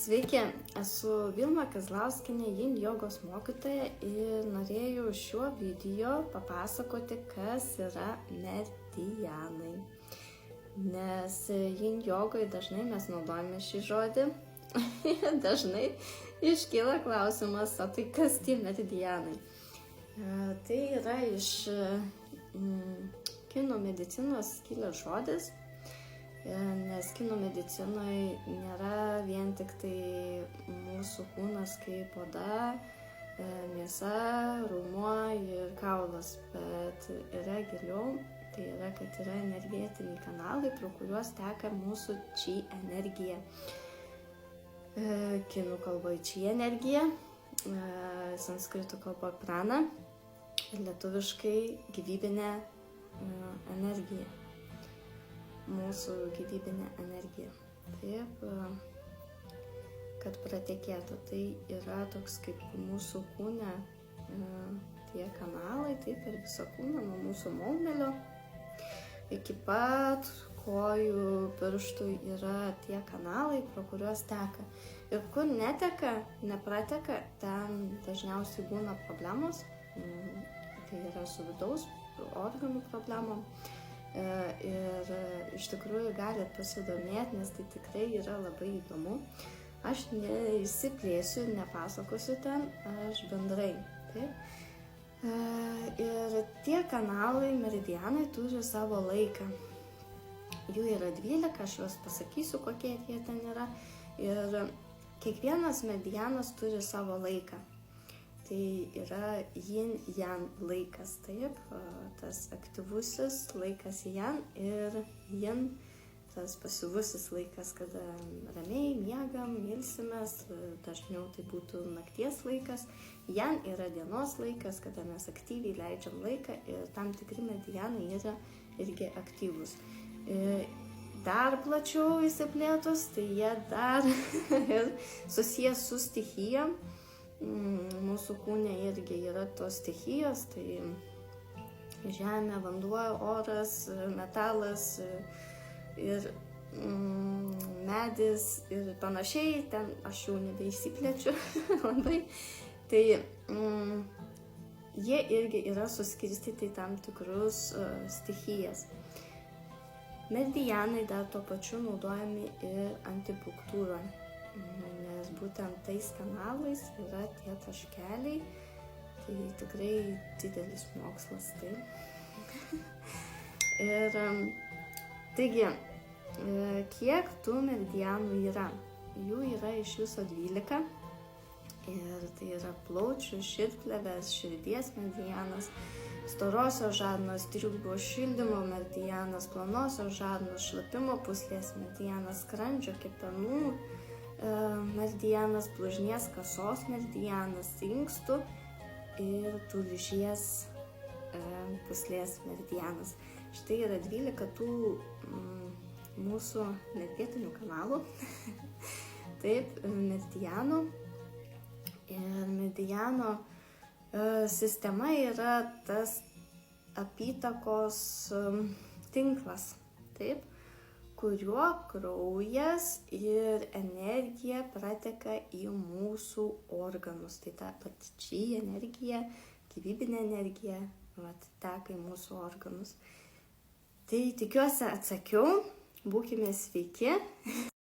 Sveiki, esu Vilma Kazlauskienė, Yin jogos mokytoja ir norėjau šiuo video papasakoti, kas yra meridianai. Nes Yin jogoje dažnai mes naudojame šį žodį. Dažnai iškyla klausimas, o tai kas tie meridianai? Tai yra iš kinų medicinos kilęs žodis. Nes kinų medicinoje nėra vien tik tai mūsų kūnas kaip oda, mėsa, raumuo ir kaulas, bet yra giliau, tai yra, kad yra energetiniai kanalai, pro kuriuos teka mūsų chi energija. Kinų kalboje chi energija, sanskritų kalboje prana ir lietuviškai gyvybinė energija. Mūsų gyvybinė energija. Taip, kad pratekėtų. Tai yra toks kaip mūsų kūne tie kanalai, taip per visą kūną, nuo mūsų maumėlio iki pat kojų pirštų yra tie kanalai, pro kuriuos teka. Ir kur neteka, neprateka, ten dažniausiai būna problemos. Tai yra su vidaus organų problemom. Ir iš tikrųjų galit pasidomėti, nes tai tikrai yra labai įdomu. Aš neišsiplėsiu, nepasakosiu ten, aš bendrai. Taip. Ir tie kanalai, meridianai turi savo laiką. Jų yra 12, aš juos pasakysiu, kokie jie ten yra. Ir kiekvienas meridianas turi savo laiką. Tai yra yin-yang laikas, taip, tas aktyvusis laikas yang ir yin, tas pasyvusis laikas, kada ramiai miegam, ilsimės, dažniau tai būtų nakties laikas. Yang yra dienos laikas, kada mes aktyviai leidžiam laiką ir tam tikri meridianai yra irgi aktyvus. Dar plačiau įsiplėtus, tai jie dar susijęs su stichijom. Mūsų kūne irgi yra tos stichijos, tai žemė, vanduo, oras, metalas ir medis ir panašiai, ten aš jau nebeišsiplečiu labai. Tai jie irgi yra suskirstyti į tam tikrus stichijas. Meridianai dar tuo pačiu naudojami ir antipunktūroje. Nes būtent tais kanalais yra tie taškeliai, tai tikrai didelis mokslas, tai. Ir taigi, kiek tų meridianų yra? Jų yra iš viso 12. Ir tai yra plaučių, širdplėvės, širdies meridianas, storosios žarnos, triūbo šildymo meridianas, plonosios žarnos, šlapimo pūslės meridianas, skrandžio, kepenų meridianas, blužnies kasos meridianas, inkstų ir tulžies pūslės meridianas. Štai yra 12 tų mūsų energetinių kanalų. Taip, meridianų. Ir meridiano sistema yra tas apytakos tinklas. Taip, kuriuo kraujas ir energija prateka į mūsų organus. Tai ta pati chi energija, gyvybinė energija, teka į mūsų organus. Tai tikiuosi atsakiau, būkime sveiki